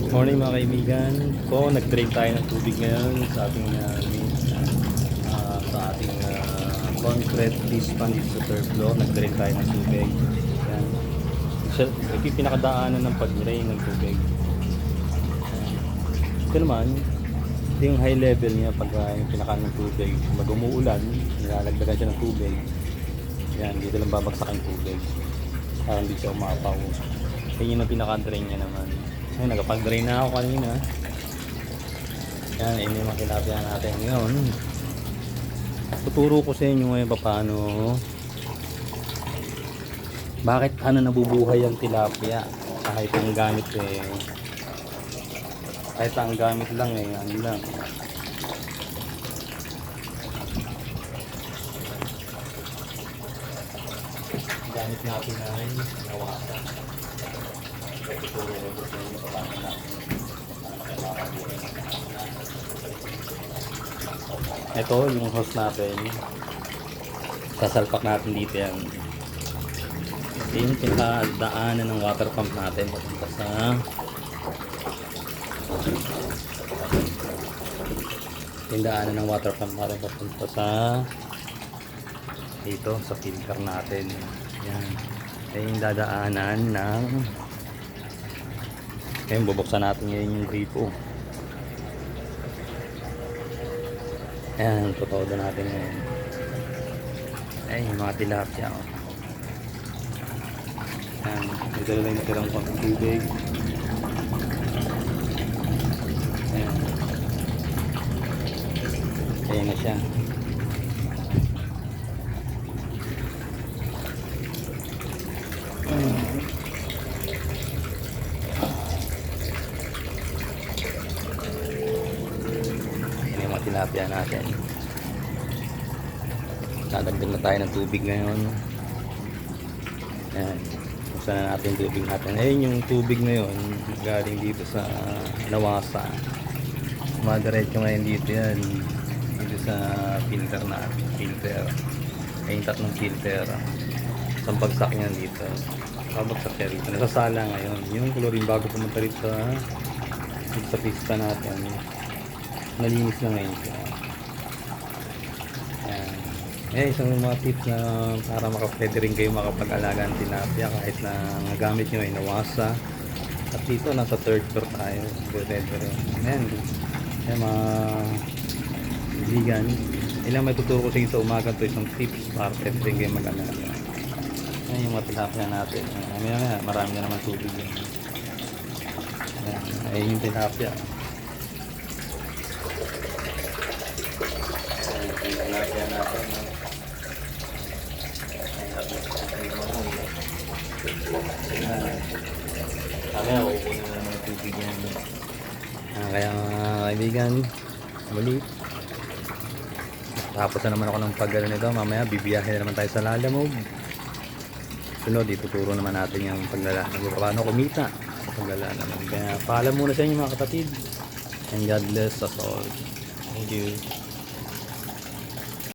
Morning mga kaibigan. So, nag-drain tayo ng tubig ngayon sa ating concrete pispan dito sa third floor. Nag-drain tayo ng tubig. Yan. Ito yung pinakadaanan ng pag-drain ng tubig. Ito naman, ito yung high level niya pag yung pinaka ng tubig. Pag umuulan, nilalagdagan siya ng tubig. Yan, dito lang babagsak ang tubig. Para hindi siya umapaw. Yan yung pinaka-drain niya naman. Ayun, nagapag-drain na ako kanina. Yan, yun yung makilapya natin ngayon. Tuturo ko sa inyo ngayon paano bakit nabubuhay ang tilapia kahit ang gamit kahit ang gamit lang ano lang. Ang gamit natin ay nawasan. Tuturo ko sa inyo paano natin ito yung hose natin, sasalpak natin dito yan. Yung pinakadaanan ng water pump natin papunta sa daanan ng water pump natin papunta sa dito sa filter natin. Yan, yung dadaanan ng bubuksan natin ngayon yung gripo. Ayan, totoo na natin ngayon. Ayan, yung mga tilapia. Ayan, ito na lang yung natirang pang tubig. Ayan. Ayan na siya. Tilapia natin. Dadagdag na tayo ng tubig ngayon. Ayan, buksan na natin yung tubig natin. Ayun yung tubig ngayon galing dito sa Nawasa. Madiretso ngayon dito yan, dito sa filter natin. Ayun, tatlong filter. Isang bagsak yan dito, babagsak siya rito, nasasala ngayon yung chlorine bago pumunta rito sa pista natin. Nalinis na ngayon siya. Ayan, isang mga tips na para pwede rin kayo makapag-alaga ng tilapia kahit na nagamit nyo ay Nawasa. At dito nasa third floor tayo, pwede rin. Ayan, mga kaibigan, ilang may tuturo ko sa inyo sa umaga to, isang tips para pwede rin kayo mag-alaga. Ayan yung mga tilapia natin. Marami na naman tubig yun. Ayan yung tilapia. Tilapia natin. Kaya kukunin na naman ang tubig yan. Kaya mga kaibigan, muli tapos na naman ako ng paggano nito. Mamaya bibiyahin na naman tayo sa Lalamove. Sunod, ituturo naman natin yung paano kumita sa paglalalamove. Kaya paalam muna sa inyo mga kapatid, and God bless us all. Thank you.